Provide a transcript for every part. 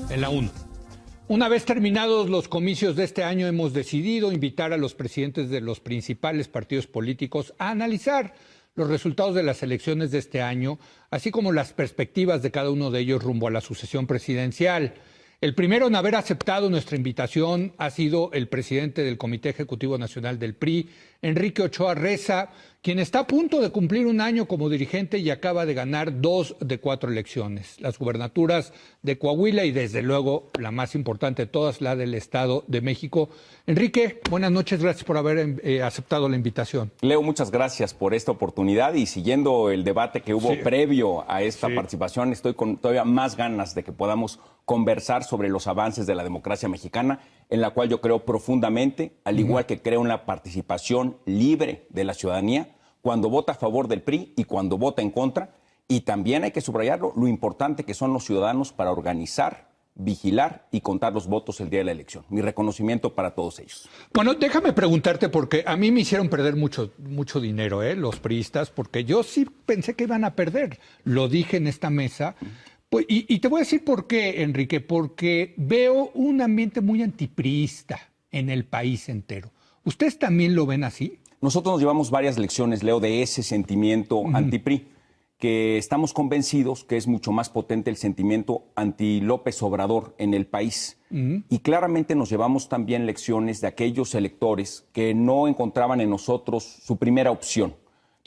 En la 1. Una vez terminados los comicios de este año, hemos decidido invitar a los presidentes de los principales partidos políticos a analizar los resultados de las elecciones de este año, así como las perspectivas de cada uno de ellos rumbo a la sucesión presidencial. El primero en haber aceptado nuestra invitación ha sido el presidente del Comité Ejecutivo Nacional del PRI, Enrique Ochoa Reza, quien está a punto de cumplir un año como dirigente y acaba de ganar 2 de 4 elecciones, las gubernaturas de Coahuila y desde luego la más importante de todas, la del Estado de México. Enrique, buenas noches, gracias por haber aceptado la invitación. Leo, muchas gracias por esta oportunidad y siguiendo el debate que hubo previo a esta participación, estoy con todavía más ganas de que podamos conversar sobre los avances de la democracia mexicana, en la cual yo creo profundamente, al igual que creo en la participación libre de la ciudadanía, cuando vota a favor del PRI y cuando vota en contra. Y también hay que subrayarlo, lo importante que son los ciudadanos para organizar, vigilar y contar los votos el día de la elección. Mi reconocimiento para todos ellos. Bueno, déjame preguntarte, porque a mí me hicieron perder mucho dinero, los priistas, porque yo sí pensé que iban a perder. Lo dije en esta mesa. Pues, y te voy a decir por qué, Enrique, porque veo un ambiente muy antipriista en el país entero. ¿Ustedes también lo ven así? Nosotros nos llevamos varias lecciones, Leo, de ese sentimiento anti-PRI, que estamos convencidos que es mucho más potente el sentimiento anti-López Obrador en el país. Y claramente nos llevamos también lecciones de aquellos electores que no encontraban en nosotros su primera opción,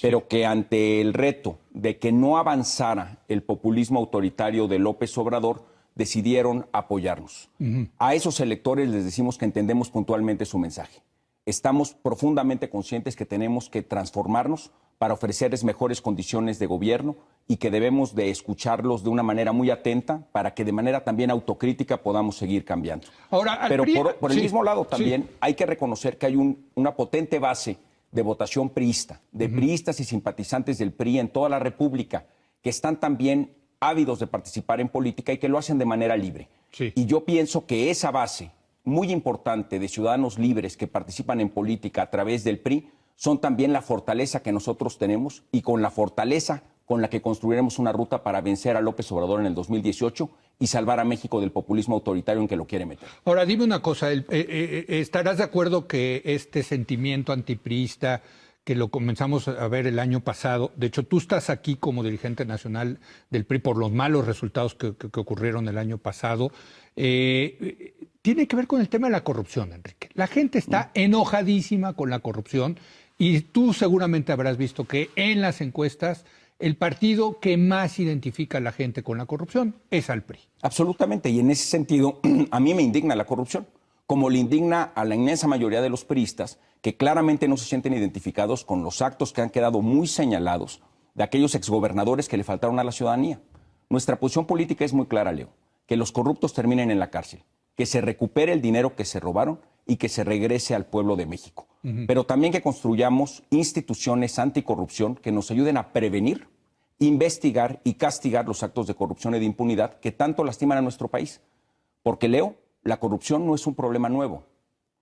pero que ante el reto de que no avanzara el populismo autoritario de López Obrador, decidieron apoyarnos. A esos electores les decimos que entendemos puntualmente su mensaje. Estamos profundamente conscientes que tenemos que transformarnos para ofrecerles mejores condiciones de gobierno y que debemos de escucharlos de una manera muy atenta para que de manera también autocrítica podamos seguir cambiando. Ahora, pero por el mismo lado también hay que reconocer que hay una potente base de votación priista, de priistas y simpatizantes del PRI en toda la República, que están también ávidos de participar en política y que lo hacen de manera libre. Y yo pienso que esa base muy importante de ciudadanos libres que participan en política a través del PRI son también la fortaleza que nosotros tenemos y con la fortaleza con la que construiremos una ruta para vencer a López Obrador en el 2018 y salvar a México del populismo autoritario en que lo quiere meter. Ahora, dime una cosa, ¿estarás de acuerdo que este sentimiento antipriista, que lo comenzamos a ver el año pasado, de hecho tú estás aquí como dirigente nacional del PRI por los malos resultados que ocurrieron el año pasado, tiene que ver con el tema de la corrupción, Enrique? La gente está enojadísima con la corrupción y tú seguramente habrás visto que en las encuestas el partido que más identifica a la gente con la corrupción es al PRI. Absolutamente, y en ese sentido a mí me indigna la corrupción, como le indigna a la inmensa mayoría de los priistas que claramente no se sienten identificados con los actos que han quedado muy señalados de aquellos exgobernadores que le faltaron a la ciudadanía. Nuestra posición política es muy clara, Leo, que los corruptos terminen en la cárcel, que se recupere el dinero que se robaron y que se regrese al pueblo de México. Pero también que construyamos instituciones anticorrupción que nos ayuden a prevenir, investigar y castigar los actos de corrupción y de impunidad que tanto lastiman a nuestro país. Porque, Leo, la corrupción no es un problema nuevo.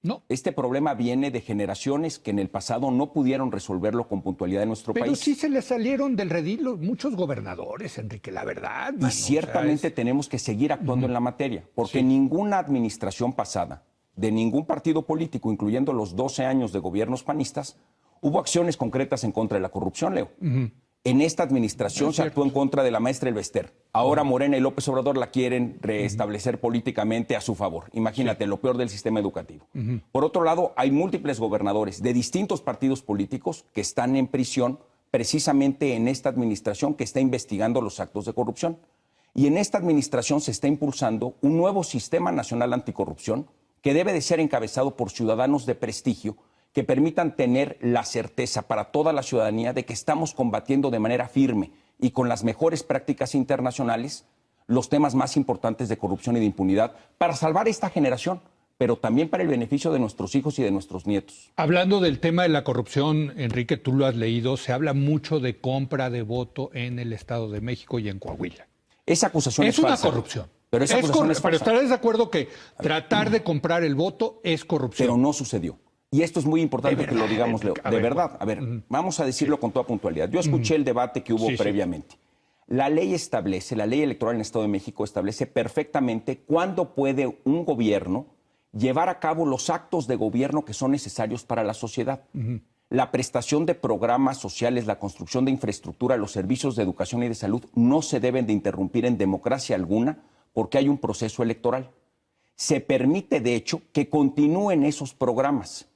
No. Este problema viene de generaciones que en el pasado no pudieron resolverlo con puntualidad en nuestro país. Pero sí se le salieron del redil muchos gobernadores, Enrique, la verdad. Y ciertamente tenemos que seguir actuando en la materia, porque ninguna administración pasada, de ningún partido político, incluyendo los 12 años de gobiernos panistas, hubo acciones concretas en contra de la corrupción, Leo. En esta administración se actuó en contra de la maestra Elvester. Ahora Morena y López Obrador la quieren restablecer políticamente a su favor. Imagínate, lo peor del sistema educativo. Por otro lado, hay múltiples gobernadores de distintos partidos políticos que están en prisión precisamente en esta administración que está investigando los actos de corrupción. Y en esta administración se está impulsando un nuevo sistema nacional anticorrupción que debe de ser encabezado por ciudadanos de prestigio que permitan tener la certeza para toda la ciudadanía de que estamos combatiendo de manera firme y con las mejores prácticas internacionales los temas más importantes de corrupción y de impunidad para salvar esta generación, pero también para el beneficio de nuestros hijos y de nuestros nietos. Hablando del tema de la corrupción, Enrique, tú lo has leído, se habla mucho de compra de voto en el Estado de México y en Coahuila. Esa acusación es una falsa, corrupción. Pero esa acusación es pero falsa. estarás de acuerdo que tratar de comprar el voto es corrupción. Pero no sucedió. Y esto es muy importante que lo digamos, Leo. De verdad, a ver, vamos a decirlo con toda puntualidad. Yo escuché el debate que hubo previamente. La ley establece, la ley electoral en el Estado de México establece perfectamente cuándo puede un gobierno llevar a cabo los actos de gobierno que son necesarios para la sociedad. La prestación de programas sociales, la construcción de infraestructura, los servicios de educación y de salud no se deben de interrumpir en democracia alguna porque hay un proceso electoral. Se permite, de hecho, que continúen esos programas.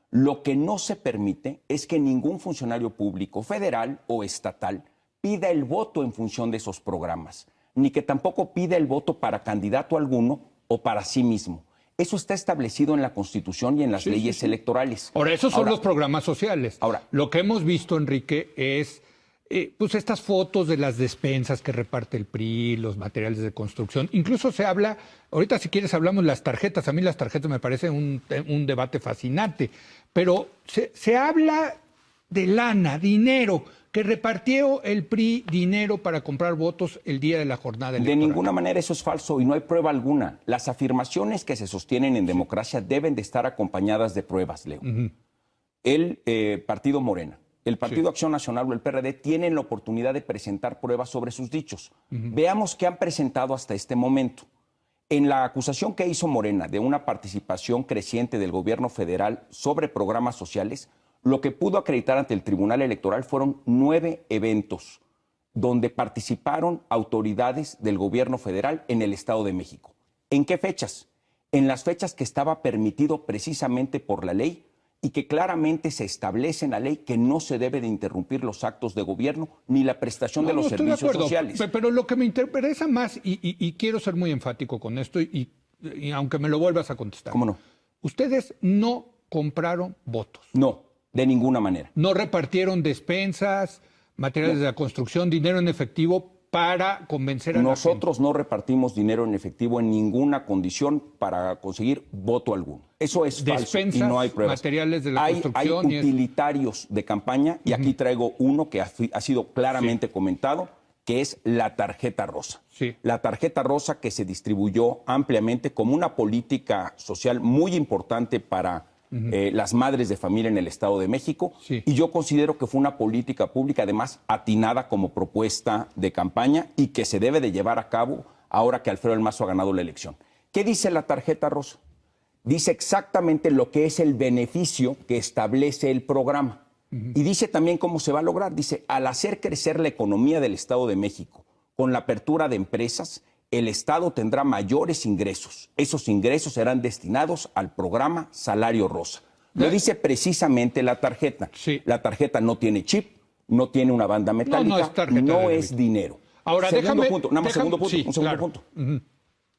Lo que no se permite es que ningún funcionario público, federal o estatal, pida el voto en función de esos programas, ni que tampoco pida el voto para candidato alguno o para sí mismo. Eso está establecido en la Constitución y en las leyes electorales. Ahora, esos son los programas sociales. Ahora, lo que hemos visto, Enrique, es pues estas fotos de las despensas que reparte el PRI, los materiales de construcción. Incluso se habla, ahorita si quieres hablamos las tarjetas. A mí las tarjetas me parece un debate fascinante. Pero se habla de lana, dinero, que repartió el PRI dinero para comprar votos el día de la jornada electoral. De ninguna manera eso es falso y no hay prueba alguna. Las afirmaciones que se sostienen en democracia deben de estar acompañadas de pruebas, Leo. El Partido Morena, el Partido Acción Nacional o el PRD tienen la oportunidad de presentar pruebas sobre sus dichos. Veamos qué han presentado hasta este momento. En la acusación que hizo Morena de una participación creciente del gobierno federal sobre programas sociales, lo que pudo acreditar ante el Tribunal Electoral fueron 9 eventos donde participaron autoridades del gobierno federal en el Estado de México. ¿En qué fechas? En las fechas que estaba permitido precisamente por la ley y que claramente se establece en la ley que no se debe de interrumpir los actos de gobierno ni la prestación de los servicios sociales. Pero lo que me interesa más, y quiero ser muy enfático con esto, y aunque me lo vuelvas a contestar. ¿Cómo no? Ustedes no compraron votos. No, de ninguna manera. No repartieron despensas, materiales de la construcción, dinero en efectivo para convencer a la gente. Nosotros no repartimos dinero en efectivo en ninguna condición para conseguir voto alguno. Eso es falso y no hay pruebas. Materiales de la construcción. Hay utilitarios de campaña y aquí traigo uno que ha sido claramente comentado, que es la tarjeta rosa. La tarjeta rosa que se distribuyó ampliamente como una política social muy importante para las madres de familia en el Estado de México. Y yo considero que fue una política pública, además, atinada como propuesta de campaña y que se debe de llevar a cabo ahora que Alfredo del Mazo ha ganado la elección. ¿Qué dice la tarjeta rosa? Dice exactamente lo que es el beneficio que establece el programa. Y dice también cómo se va a lograr. Dice, al hacer crecer la economía del Estado de México con la apertura de empresas, el Estado tendrá mayores ingresos. Esos ingresos serán destinados al programa Salario Rosa. Lo dice precisamente la tarjeta. La tarjeta no tiene chip, no tiene una banda metálica, no es dinero. Ahora, segundo punto.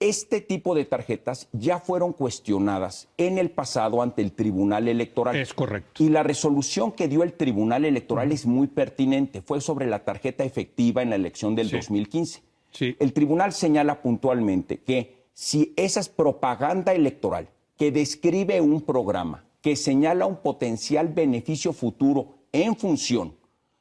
Este tipo de tarjetas ya fueron cuestionadas en el pasado ante el Tribunal Electoral. Es correcto. Y la resolución que dio el Tribunal Electoral es muy pertinente. Fue sobre la tarjeta efectiva en la elección del 2015. El tribunal señala puntualmente que si esa es propaganda electoral que describe un programa, que señala un potencial beneficio futuro en función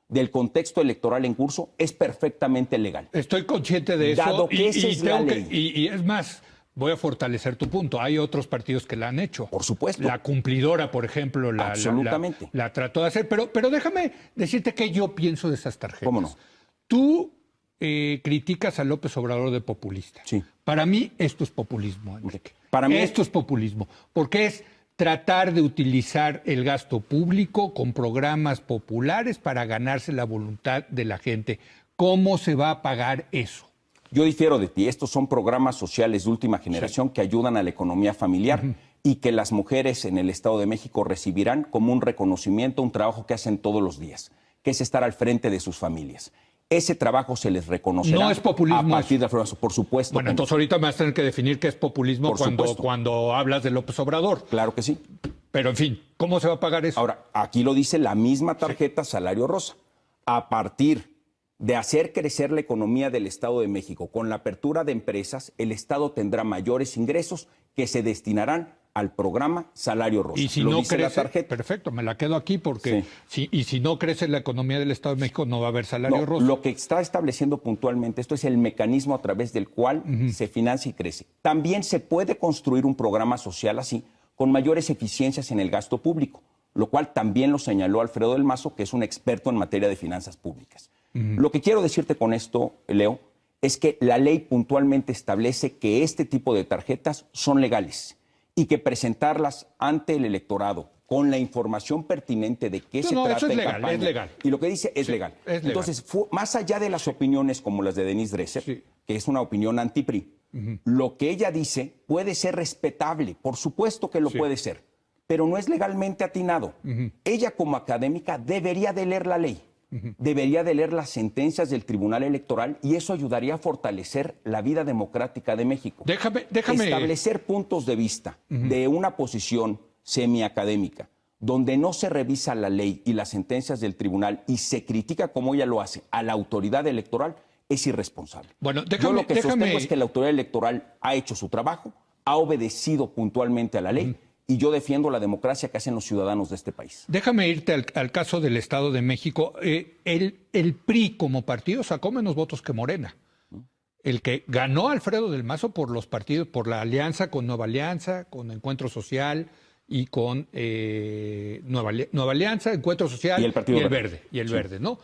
del contexto electoral en curso, es perfectamente legal. Estoy consciente de eso. Dado que esa es la ley. Y es más, voy a fortalecer tu punto. Hay otros partidos que la han hecho. Por supuesto. La Cumplidora, por ejemplo, Absolutamente. la trató de hacer. Pero déjame decirte qué yo pienso de esas tarjetas. ¿Cómo no? Tú criticas a López Obrador de populista. Sí. Para mí esto es populismo, Enrique. Para mí esto es populismo, porque es tratar de utilizar el gasto público con programas populares para ganarse la voluntad de la gente. ¿Cómo se va a pagar eso? Yo difiero de ti. Estos son programas sociales de última generación que ayudan a la economía familiar y que las mujeres en el Estado de México recibirán como un reconocimiento, un trabajo que hacen todos los días, que es estar al frente de sus familias. Ese trabajo se les reconocerá. No es populismo. A partir de la por supuesto. Bueno, entonces ahorita me vas a tener que definir qué es populismo cuando hablas de López Obrador. Claro que sí. Pero, en fin, ¿cómo se va a pagar eso? Ahora, aquí lo dice la misma tarjeta Salario Rosa. A partir de hacer crecer la economía del Estado de México con la apertura de empresas, el Estado tendrá mayores ingresos que se destinarán al programa Salario Rosa. Y si Lo no dice la crece, tarjeta. perfecto, me la quedo aquí porque si no crece la economía del Estado de México no va a haber salario No, rosa. lo que está estableciendo puntualmente esto es el mecanismo a través del cual se financia y crece. También se puede construir un programa social así, con mayores eficiencias en el gasto público, lo cual también lo señaló Alfredo del Mazo, que es un experto en materia de finanzas públicas. Lo que quiero decirte con esto, Leo, es que la ley puntualmente establece que este tipo de tarjetas son legales y que presentarlas ante el electorado con la información pertinente de qué se trata eso es en legal, campaña, es legal. y lo que dice es legal. Es legal. Entonces, más allá de las opiniones como las de Denise Dresser, que es una opinión anti-PRI, lo que ella dice puede ser respetable, por supuesto que lo puede ser, pero no es legalmente atinado. Ella como académica debería de leer la ley. Debería de leer las sentencias del Tribunal Electoral y eso ayudaría a fortalecer la vida democrática de México. Déjame. Establecer puntos de vista de una posición semiacadémica, donde no se revisa la ley y las sentencias del tribunal y se critica, como ella lo hace, a la autoridad electoral, es irresponsable. Bueno, Yo lo que sostengo es que la autoridad electoral ha hecho su trabajo, ha obedecido puntualmente a la ley, y yo defiendo la democracia que hacen los ciudadanos de este país. Déjame irte al caso del Estado de México. El PRI como partido sacó menos votos que Morena. El que ganó Alfredo del Mazo por los partidos, por la alianza con Nueva Alianza, con Encuentro Social y con Nueva Alianza, Encuentro Social y el Partido Verde. Y el Verde, ¿no?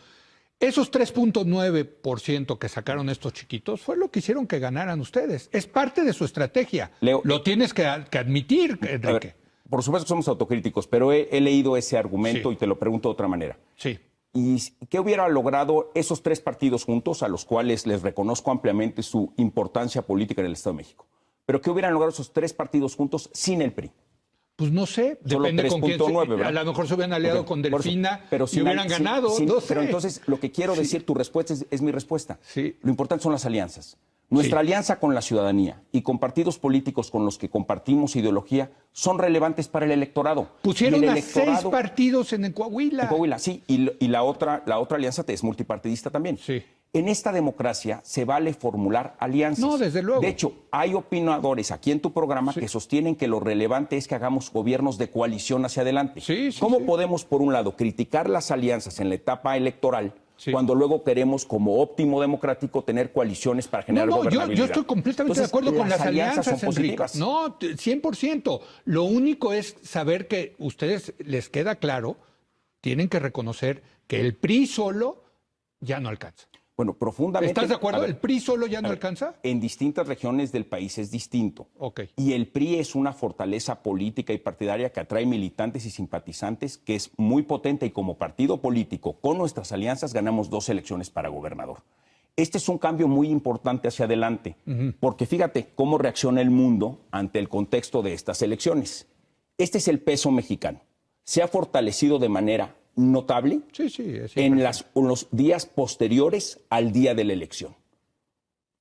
Esos 3.9% que sacaron estos chiquitos fue lo que hicieron que ganaran ustedes. Es parte de su estrategia. Leo, lo tienes que admitir, Enrique. Ver, por supuesto que somos autocríticos, pero he leído ese argumento y te lo pregunto de otra manera. Sí. ¿Y qué hubiera logrado esos tres partidos juntos, a los cuales les reconozco ampliamente su importancia política en el Estado de México? Pero ¿qué hubieran logrado esos tres partidos juntos sin el PRI? Pues no sé, depende con quién. 3.9, a lo mejor se hubieran aliado con Delfina, pero si hubieran ganado, no sé. Pero entonces lo que quiero decir, tu respuesta es mi respuesta. Sí. Lo importante son las alianzas. Nuestra alianza con la ciudadanía y con partidos políticos con los que compartimos ideología son relevantes para el electorado. Pusieron a 6 partidos en Coahuila. En Coahuila, sí, y la otra alianza es multipartidista también. Sí. En esta democracia se vale formular alianzas. No, desde luego. De hecho, hay opinadores aquí en tu programa que sostienen que lo relevante es que hagamos gobiernos de coalición hacia adelante. ¿Cómo podemos, por un lado, criticar las alianzas en la etapa electoral cuando luego queremos, como óptimo democrático, tener coaliciones para generar gobernabilidad? Yo estoy completamente de acuerdo con las alianzas, Enrique. No, 100%. Lo único es saber que a ustedes les queda claro, tienen que reconocer que el PRI solo ya no alcanza. Bueno, profundamente. ¿Estás de acuerdo? ¿El PRI solo ya no alcanza? En distintas regiones del país es distinto. Okay. Y el PRI es una fortaleza política y partidaria que atrae militantes y simpatizantes, que es muy potente, y como partido político, con nuestras alianzas, ganamos 2 elecciones para gobernador. Este es un cambio muy importante hacia adelante, porque fíjate cómo reacciona el mundo ante el contexto de estas elecciones. Este es el peso mexicano. Se ha fortalecido de manera notable en los días posteriores al día de la elección.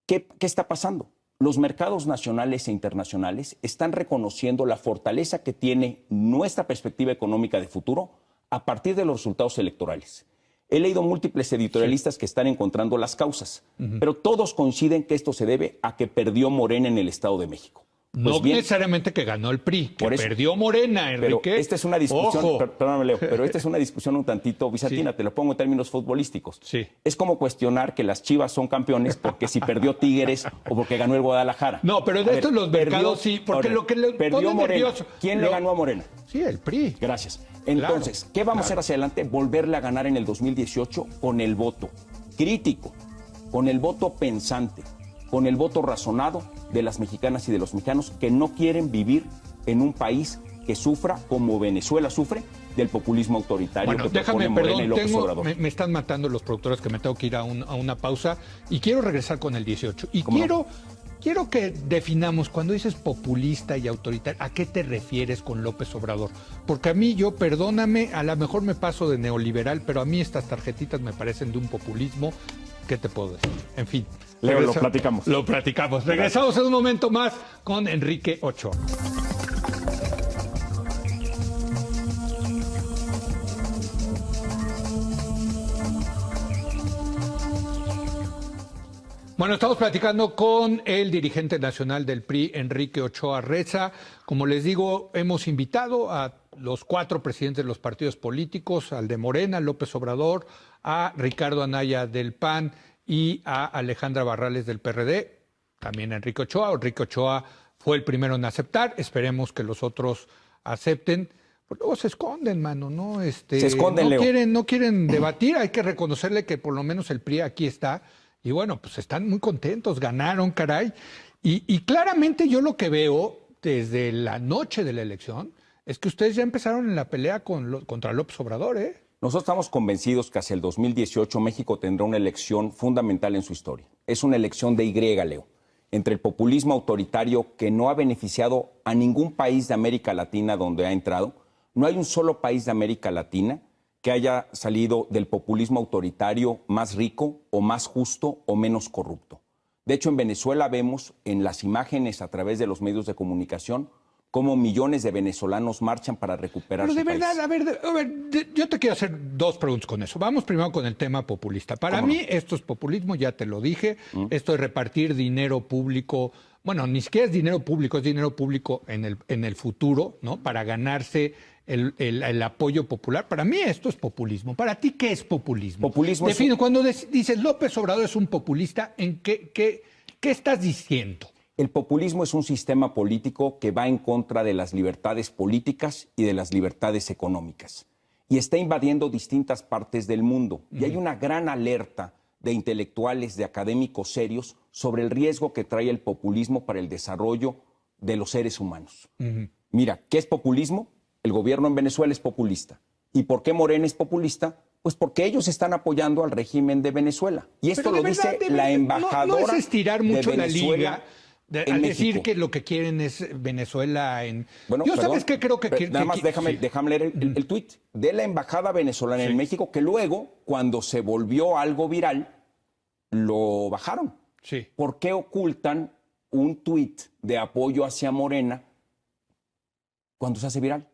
¿Qué está pasando? Los mercados nacionales e internacionales están reconociendo la fortaleza que tiene nuestra perspectiva económica de futuro a partir de los resultados electorales. He leído múltiples editorialistas que están encontrando las causas, pero todos coinciden que esto se debe a que perdió Morena en el Estado de México. No necesariamente que ganó el PRI, que perdió Morena, Enrique. Pero esta es una discusión, perdóname, Leo, pero esta es una discusión un tantito bizantina, te lo pongo en términos futbolísticos. Es como cuestionar que las Chivas son campeones porque si perdió Tigres o porque ganó el Guadalajara. No, pero de estos los mercados sí, porque lo que le perdió Morena. nervioso. ¿Quién le ganó a Morena? Sí, el PRI. Gracias. Entonces, ¿qué vamos a hacer hacia adelante? Volverle a ganar en el 2018 con el voto crítico, con el voto pensante, con el voto razonado de las mexicanas y de los mexicanos que no quieren vivir en un país que sufra, como Venezuela sufre, del populismo autoritario que propone Morena y López Obrador. Me están matando los productores, que me tengo que ir a una pausa y quiero regresar con el 18. Y quiero que definamos, cuando dices populista y autoritario, ¿a qué te refieres con López Obrador? Porque a mí, perdóname, a lo mejor me paso de neoliberal, pero a mí estas tarjetitas me parecen de un populismo. ¿Qué te puedo decir? En fin. Leo, lo platicamos. Lo platicamos. Regresamos en un momento más con Enrique Ochoa. Bueno, estamos platicando con el dirigente nacional del PRI, Enrique Ochoa Reza. Como les digo, hemos invitado a los 4 presidentes de los partidos políticos, al de Morena, López Obrador, a Ricardo Anaya del PAN y a Alejandra Barrales del PRD, también a Enrique Ochoa. Enrique Ochoa fue el primero en aceptar, esperemos que los otros acepten. Pues luego se esconden, mano, ¿no? Se esconden, no Leo. no quieren debatir, hay que reconocerle que por lo menos el PRI aquí está. Y bueno, pues están muy contentos, ganaron, caray. Y claramente yo lo que veo desde la noche de la elección es que ustedes ya empezaron en la pelea contra López Obrador, ¿eh? Nosotros estamos convencidos que hacia el 2018 México tendrá una elección fundamental en su historia. Es una elección de Y, Leo, entre el populismo autoritario que no ha beneficiado a ningún país de América Latina donde ha entrado. No hay un solo país de América Latina que haya salido del populismo autoritario más rico o más justo o menos corrupto. De hecho, en Venezuela vemos en las imágenes a través de los medios de comunicación cómo millones de venezolanos marchan para recuperar su país. Pero de verdad, a ver, yo te quiero hacer 2 preguntas con eso. Vamos primero con el tema populista. Para mí esto es populismo, ya te lo dije. Esto de repartir dinero público, bueno, ni siquiera es dinero público en el futuro, ¿no? Para ganarse el apoyo popular. Para mí esto es populismo. ¿Para ti qué es populismo? Populismo Define, cuando dices López Obrador es un populista, ¿en qué estás diciendo? El populismo es un sistema político que va en contra de las libertades políticas y de las libertades económicas. Y está invadiendo distintas partes del mundo. Y hay una gran alerta de intelectuales, de académicos serios, sobre el riesgo que trae el populismo para el desarrollo de los seres humanos. Mira, ¿qué es populismo? El gobierno en Venezuela es populista. ¿Y por qué Morena es populista? Pues porque ellos están apoyando al régimen de Venezuela. Y esto lo dice la embajadora no es estirar mucho de Venezuela la liga al decir que lo que quieren es Venezuela en... Bueno, yo perdón, sabes qué creo que... nada más déjame leer el tuit de la embajada venezolana en México, que luego, cuando se volvió algo viral, lo bajaron. Sí. ¿Por qué ocultan un tuit de apoyo hacia Morena cuando se hace viral?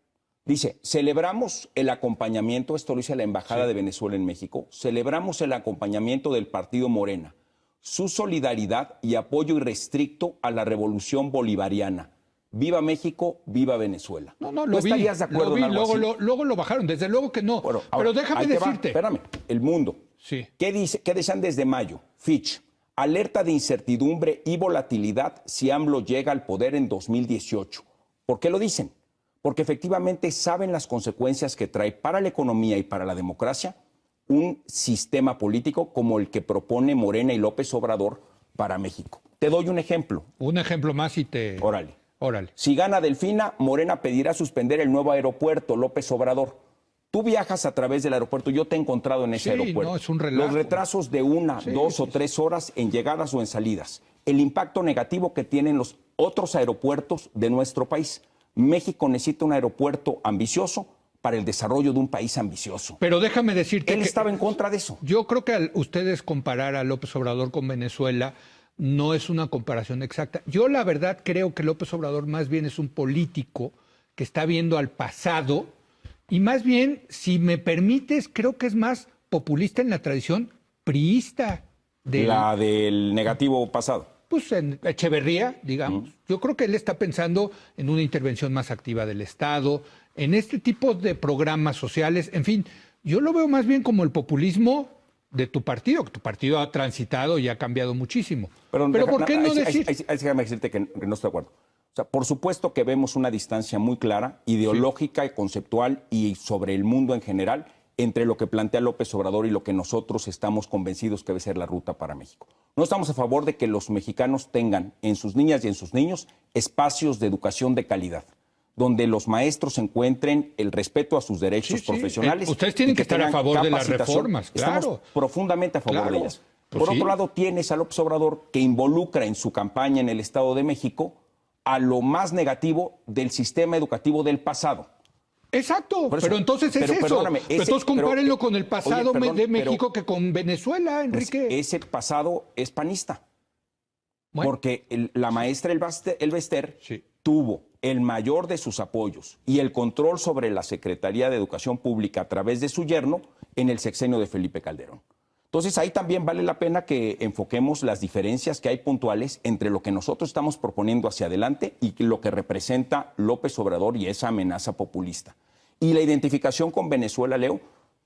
Dice, celebramos el acompañamiento, esto lo dice la Embajada de Venezuela en México, celebramos el acompañamiento del partido Morena, su solidaridad y apoyo irrestricto a la revolución bolivariana. Viva México, viva Venezuela. No, lo ¿Tú estarías de acuerdo en algo así? Luego lo bajaron, desde luego que no. Bueno, pero ahora, déjame decirte. Espérame, El Mundo. Sí. ¿Qué decían desde mayo? Fitch, alerta de incertidumbre y volatilidad si AMLO llega al poder en 2018. ¿Por qué lo dicen? Porque efectivamente saben las consecuencias que trae para la economía y para la democracia un sistema político como el que propone Morena y López Obrador para México. Te doy un ejemplo. Un ejemplo más y te... Órale. Órale. Si gana Delfina, Morena pedirá suspender el nuevo aeropuerto López Obrador. Tú viajas a través del aeropuerto, yo te he encontrado en ese aeropuerto. No, es un relajo. Los retrasos de 1, 2 o 3 horas en llegadas o en salidas. El impacto negativo que tienen los otros aeropuertos de nuestro país. México necesita un aeropuerto ambicioso para el desarrollo de un país ambicioso. Pero déjame decirte Él estaba en contra de eso. Yo creo que al ustedes comparar a López Obrador con Venezuela no es una comparación exacta. Yo la verdad creo que López Obrador más bien es un político que está viendo al pasado y más bien, si me permites, creo que es más populista en la tradición priista. La del negativo pasado. Pues en Echeverría, digamos. Yo creo que él está pensando en una intervención más activa del Estado, en este tipo de programas sociales. En fin, yo lo veo más bien como el populismo de tu partido, que tu partido ha transitado y ha cambiado muchísimo. Pero ¿por qué no decir? Déjame decirte que no estoy de acuerdo. O sea, por supuesto que vemos una distancia muy clara, ideológica y conceptual y sobre el mundo en general, entre lo que plantea López Obrador y lo que nosotros estamos convencidos que debe ser la ruta para México. No estamos a favor de que los mexicanos tengan en sus niñas y en sus niños espacios de educación de calidad, donde los maestros encuentren el respeto a sus derechos profesionales. Ustedes tienen que estar a favor de las reformas, claro. Estamos profundamente a favor de ellas. Por otro lado, tienes a López Obrador que involucra en su campaña en el Estado de México a lo más negativo del sistema educativo del pasado. Exacto, pero entonces es eso. Entonces compárenlo con el pasado de México que con Venezuela, Enrique. Pues ese pasado es panista. Bueno. Porque la maestra Elbester tuvo el mayor de sus apoyos y el control sobre la Secretaría de Educación Pública a través de su yerno en el sexenio de Felipe Calderón. Entonces ahí también vale la pena que enfoquemos las diferencias que hay puntuales entre lo que nosotros estamos proponiendo hacia adelante y lo que representa López Obrador y esa amenaza populista. Y la identificación con Venezuela, Leo,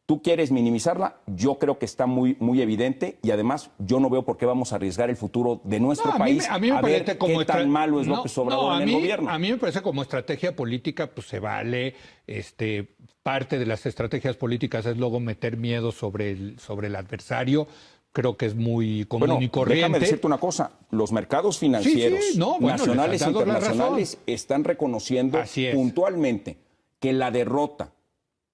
tú quieres minimizarla, yo creo que está muy, muy evidente y además yo no veo por qué vamos a arriesgar el futuro de nuestro país a mí me parece ver como qué tan malo es López Obrador en el gobierno. A mí me parece como estrategia política, pues se vale, parte de las estrategias políticas es luego meter miedo sobre el adversario. Creo que es muy común y corriente. Déjame decirte una cosa, los mercados financieros nacionales e internacionales están reconociendo puntualmente que la derrota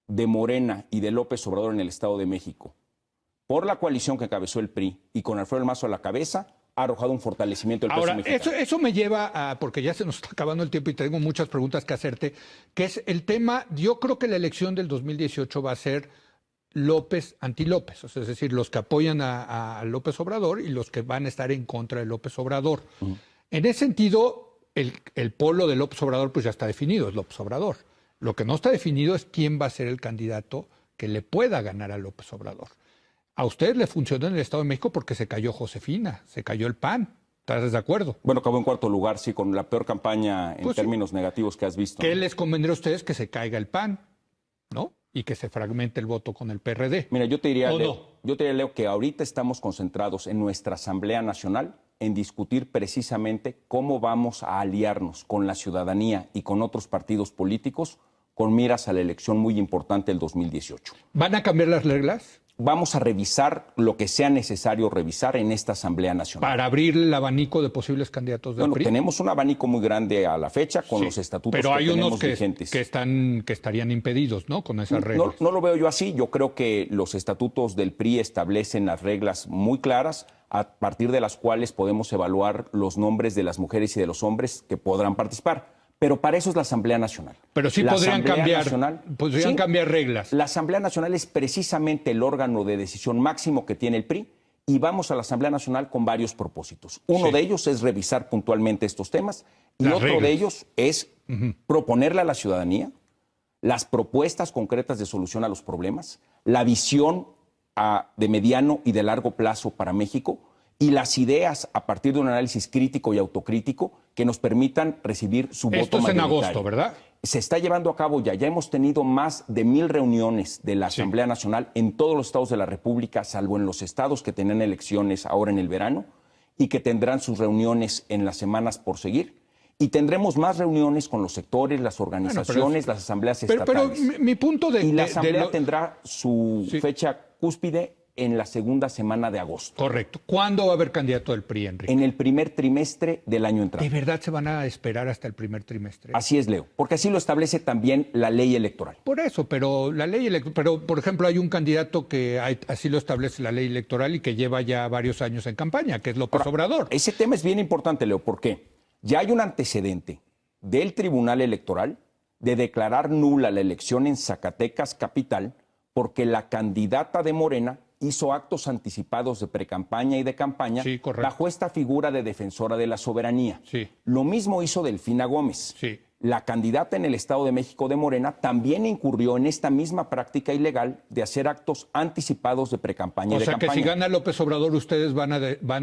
de Morena y de López Obrador en el Estado de México por la coalición que encabezó el PRI y con Alfredo del Mazo a la cabeza ha arrojado un fortalecimiento del peso mexicano. Eso me lleva a, porque ya se nos está acabando el tiempo y tengo muchas preguntas que hacerte, que es el tema, yo creo que la elección del 2018 va a ser López, anti-López, o sea, es decir, los que apoyan a López Obrador y los que van a estar en contra de López Obrador. En ese sentido, el polo de López Obrador pues ya está definido, es López Obrador. Lo que no está definido es quién va a ser el candidato que le pueda ganar a López Obrador. A ustedes le funcionó en el Estado de México porque se cayó Josefina, se cayó el PAN. ¿Estás de acuerdo? Bueno, acabó en cuarto lugar, sí, con la peor campaña en términos negativos que has visto. ¿Qué les convendría a ustedes? Que se caiga el PAN, ¿no? Y que se fragmente el voto con el PRD. Mira, yo te diría, Leo, que ahorita estamos concentrados en nuestra Asamblea Nacional en discutir precisamente cómo vamos a aliarnos con la ciudadanía y con otros partidos políticos con miras a la elección muy importante del 2018. ¿Van a cambiar las reglas? Vamos a revisar lo que sea necesario revisar en esta Asamblea Nacional. Para abrir el abanico de posibles candidatos del PRI. Tenemos un abanico muy grande a la fecha con los estatutos pero hay que unos tenemos vigentes. que estarían impedidos, ¿no? Con esas reglas. No lo veo yo así. Yo creo que los estatutos del PRI establecen las reglas muy claras a partir de las cuales podemos evaluar los nombres de las mujeres y de los hombres que podrán participar. Pero para eso es la Asamblea Nacional. Pero sí podrían cambiar reglas. La Asamblea Nacional es precisamente el órgano de decisión máximo que tiene el PRI y vamos a la Asamblea Nacional con varios propósitos. Uno de ellos es revisar puntualmente estos temas y otro de ellos es proponerle a la ciudadanía las propuestas concretas de solución a los problemas, la visión de mediano y de largo plazo para México y las ideas a partir de un análisis crítico y autocrítico que nos permitan recibir su voto mayoritario. Esto es en agosto, ¿verdad? Se está llevando a cabo ya hemos tenido más de 1000 reuniones de la Asamblea Nacional en todos los estados de la República, salvo en los estados que tenían elecciones ahora en el verano y que tendrán sus reuniones en las semanas por seguir. Y tendremos más reuniones con los sectores, las organizaciones, las asambleas estatales. Pero mi punto y la Asamblea tendrá su fecha cúspide en la segunda semana de agosto. Correcto. ¿Cuándo va a haber candidato del PRI, Enrique? En el primer trimestre del año entrante. ¿De verdad se van a esperar hasta el primer trimestre? Así es, Leo, porque así lo establece también la ley electoral. Por eso, pero la ley pero por ejemplo hay un candidato que así lo establece la ley electoral y que lleva ya varios años en campaña, que es López Obrador. Ese tema es bien importante, Leo, porque ya hay un antecedente del Tribunal Electoral de declarar nula la elección en Zacatecas capital porque la candidata de Morena hizo actos anticipados de precampaña y de campaña bajo esta figura de defensora de la soberanía. Lo mismo hizo Delfina Gómez. La candidata en el Estado de México de Morena también incurrió en esta misma práctica ilegal de hacer actos anticipados de precampaña y de campaña. O sea que si gana López Obrador, ustedes van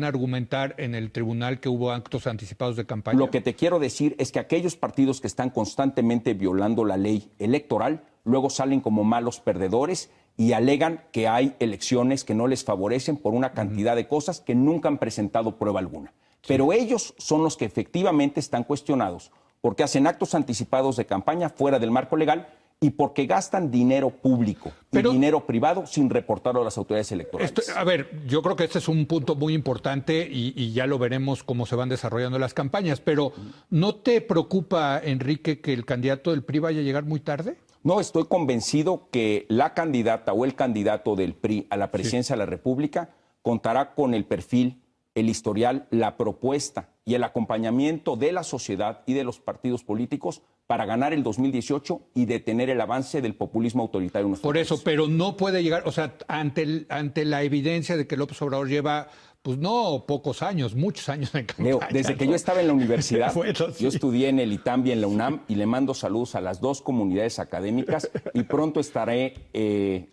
a argumentar en el tribunal que hubo actos anticipados de campaña. Lo que te quiero decir es que aquellos partidos que están constantemente violando la ley electoral luego salen como malos perdedores y alegan que hay elecciones que no les favorecen por una cantidad de cosas que nunca han presentado prueba alguna. Pero ellos son los que efectivamente están cuestionados porque hacen actos anticipados de campaña fuera del marco legal y porque gastan dinero público y dinero privado sin reportarlo a las autoridades electorales. A ver, yo creo que este es un punto muy importante y ya lo veremos cómo se van desarrollando las campañas, pero ¿no te preocupa, Enrique, que el candidato del PRI vaya a llegar muy tarde? No, estoy convencido que la candidata o el candidato del PRI a la presidencia de la República contará con el perfil, el historial, la propuesta y el acompañamiento de la sociedad y de los partidos políticos para ganar el 2018 y detener el avance del populismo autoritario en nuestro país. Por eso, pero no puede llegar, o sea, ante la evidencia de que López Obrador lleva pues no pocos años, muchos años en campaña. Leo, desde que yo estaba en la universidad, Bueno, sí. yo estudié en el ITAM y en la UNAM y le mando saludos a las dos comunidades académicas y pronto estaré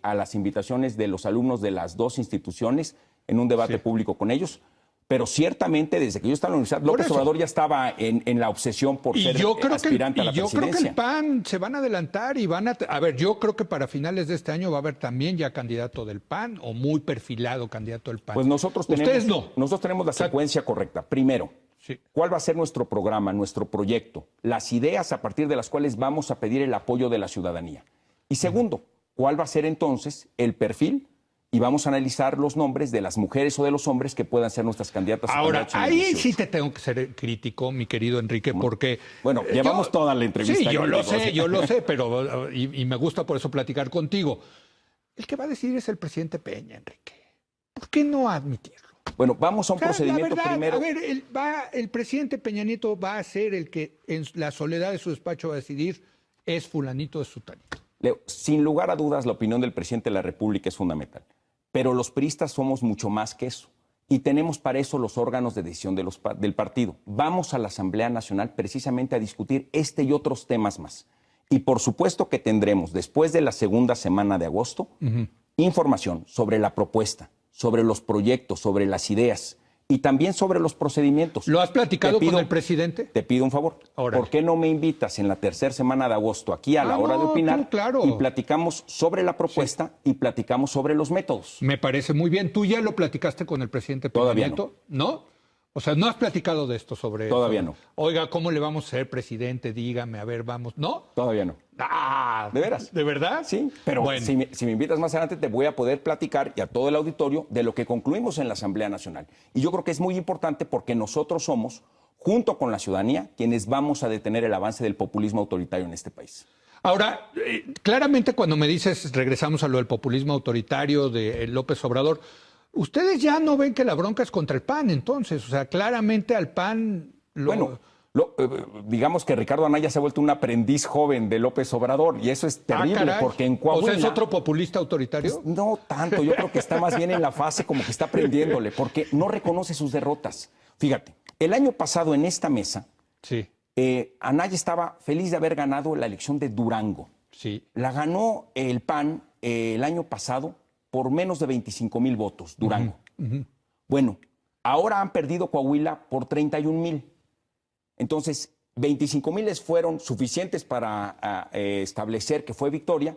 a las invitaciones de los alumnos de las dos instituciones en un debate público con ellos. Pero ciertamente, desde que yo estaba en la universidad, López Obrador ya estaba en la obsesión por ser aspirante a la presidencia. Yo creo que el PAN se van a adelantar y van a... A ver, yo creo que para finales de este año va a haber también ya candidato del PAN o muy perfilado candidato del PAN. Pues nosotros tenemos la secuencia correcta. Primero, ¿cuál va a ser nuestro programa, nuestro proyecto? Las ideas a partir de las cuales vamos a pedir el apoyo de la ciudadanía. Y segundo, ¿cuál va a ser entonces el perfil? Y vamos a analizar los nombres de las mujeres o de los hombres que puedan ser nuestras candidatas. Ahora, ahí sí te tengo que ser crítico, mi querido Enrique, porque... Bueno, llevamos toda la entrevista. Sí, yo lo sé, pero... Y me gusta por eso platicar contigo. El que va a decidir es el presidente Peña, Enrique. ¿Por qué no admitirlo? Bueno, vamos a un procedimiento primero. A ver, el presidente Peña Nieto va a ser el que en la soledad de su despacho va a decidir es fulanito de sutanito. Leo, sin lugar a dudas, la opinión del presidente de la República es fundamental. Pero los priistas somos mucho más que eso. Y tenemos para eso los órganos de decisión del partido. Vamos a la Asamblea Nacional precisamente a discutir este y otros temas más. Y por supuesto que tendremos, después de la segunda semana de agosto, información sobre la propuesta, sobre los proyectos, sobre las ideas y también sobre los procedimientos. ¿Lo has platicado con el presidente? Te pido un favor. Órale. ¿Por qué no me invitas en la tercera semana de agosto aquí a la hora de opinar? Claro. Y platicamos sobre la propuesta y platicamos sobre los métodos. Me parece muy bien. ¿Tú ya lo platicaste con el presidente Peña Nieto? ¿No? O sea, ¿no has platicado de esto sobre Todavía no. Oiga, ¿cómo le vamos a ser presidente? Dígame, a ver, vamos. ¿No? Todavía no. Ah, ¿de veras? ¿De verdad? Sí, pero bueno. si me invitas más adelante te voy a poder platicar y a todo el auditorio de lo que concluimos en la Asamblea Nacional. Y yo creo que es muy importante porque nosotros somos, junto con la ciudadanía, quienes vamos a detener el avance del populismo autoritario en este país. Ahora, claramente cuando me dices, regresamos a lo del populismo autoritario de López Obrador, ustedes ya no ven que la bronca es contra el PAN, entonces, o sea, claramente al PAN... digamos que Ricardo Anaya se ha vuelto un aprendiz joven de López Obrador y eso es terrible porque en Coahuila... ¿O sea, es otro populista autoritario? Pues, no tanto, yo creo que está más bien en la fase como que está aprendiéndole porque no reconoce sus derrotas. Fíjate, el año pasado en esta mesa, Anaya estaba feliz de haber ganado la elección de Durango. Sí. La ganó el PAN el año pasado por menos de 25,000 votos, Durango. Bueno, ahora han perdido Coahuila por 31,000. Entonces, 25,000 fueron suficientes para establecer que fue victoria,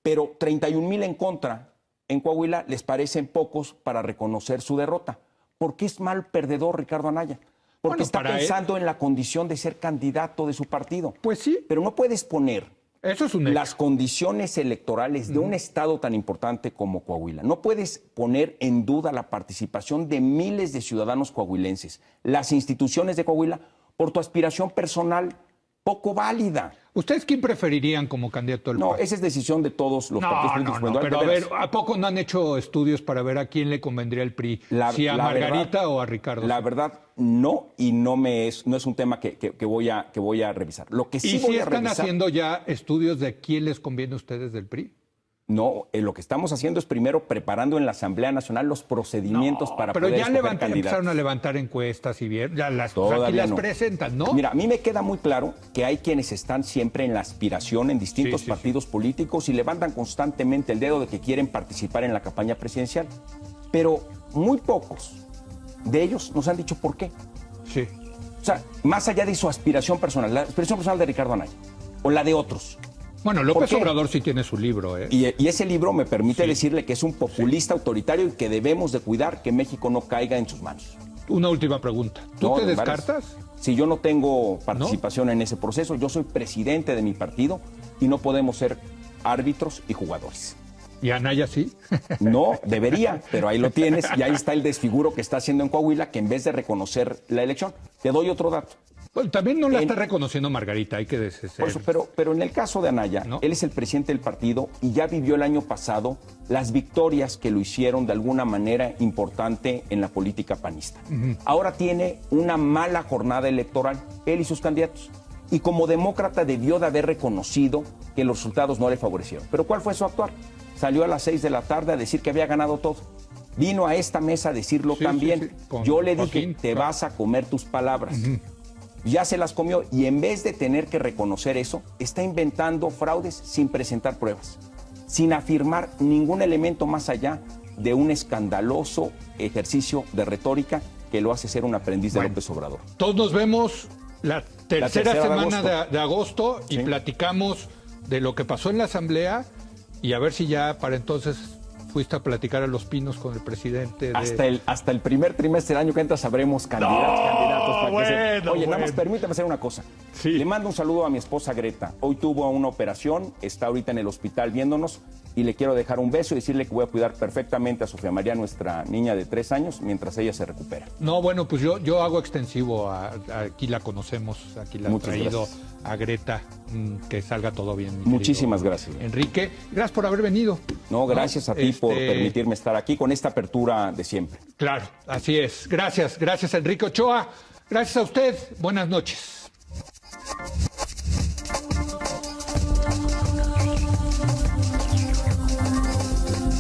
pero 31,000 en contra en Coahuila les parecen pocos para reconocer su derrota. ¿Por qué es mal perdedor Ricardo Anaya? Porque está pensando en la condición de ser candidato de su partido. Pues sí. Pero no puedes poner las hecho. Condiciones electorales de un estado tan importante como Coahuila. No puedes poner en duda la participación de miles de ciudadanos coahuilenses, las instituciones de Coahuila, por tu aspiración personal poco válida. ¿Ustedes quién preferirían como candidato del PAN? No, esa es decisión de todos los partidos políticos. No, pero a ver, ¿a poco no han hecho estudios para ver a quién le convendría el PRI? ¿Si a Margarita o a Ricardo? La verdad, no, y no es un tema que voy a revisar. Lo que sí voy a revisar... están haciendo ya estudios de quién les conviene a ustedes del PRI? No, lo que estamos haciendo es primero preparando en la Asamblea Nacional los procedimientos para poder escoger candidatos. Pero ya empezaron a levantar encuestas y bien, ya aquí las presentan, ¿no? Mira, a mí me queda muy claro que hay quienes están siempre en la aspiración en distintos partidos políticos y levantan constantemente el dedo de que quieren participar en la campaña presidencial. Pero muy pocos de ellos nos han dicho por qué. Sí. O sea, más allá de su aspiración personal, la aspiración personal de Ricardo Anaya o la de otros. Bueno, López Obrador sí tiene su libro, ¿eh? Y ese libro me permite decirle que es un populista autoritario y que debemos de cuidar que México no caiga en sus manos. Una última pregunta. ¿Tú te descartas? Si yo no tengo participación en ese proceso, yo soy presidente de mi partido y no podemos ser árbitros y jugadores. ¿Y Anaya sí? No, debería, pero ahí lo tienes y ahí está el desfiguro que está haciendo en Coahuila, que en vez de reconocer la elección, te doy otro dato. Bueno, también no la está reconociendo Margarita, hay que decir. Pero en el caso de Anaya, él es el presidente del partido y ya vivió el año pasado las victorias que lo hicieron de alguna manera importante en la política panista. Ahora tiene una mala jornada electoral, él y sus candidatos. Y como demócrata debió de haber reconocido que los resultados no le favorecieron. Pero ¿cuál fue su actuar? Salió a las 6 de la tarde a decir que había ganado todo. vino a esta mesa a decirlo también. Yo le dije, Joaquín, te vas a comer tus palabras. Ya se las comió y en vez de tener que reconocer eso, está inventando fraudes sin presentar pruebas, sin afirmar ningún elemento más allá de un escandaloso ejercicio de retórica que lo hace ser un aprendiz de López Obrador. Todos nos vemos la tercera semana de agosto y Sí. platicamos de lo que pasó en la Asamblea y a ver si ya para entonces fuiste a platicar a Los Pinos con el presidente. Hasta el primer trimestre del año que entra sabremos candidatos. Oye, nada más permítame hacer una cosa. Sí. Le mando un saludo a mi esposa Greta. Hoy tuvo una operación, está ahorita en el hospital viéndonos y le quiero dejar un beso y decirle que voy a cuidar perfectamente a Sofía María, nuestra niña de 3 años, mientras ella se recupera. No, bueno, pues yo hago extensivo, aquí la conocemos, aquí la he Muchas traído gracias. a Greta, que salga todo bien. mi Muchísimas querido gracias. Enrique, gracias por haber venido. No, gracias a ti por permitirme estar aquí con esta apertura de siempre. Claro, así es. Gracias, Enrique Ochoa. Gracias a usted. Buenas noches.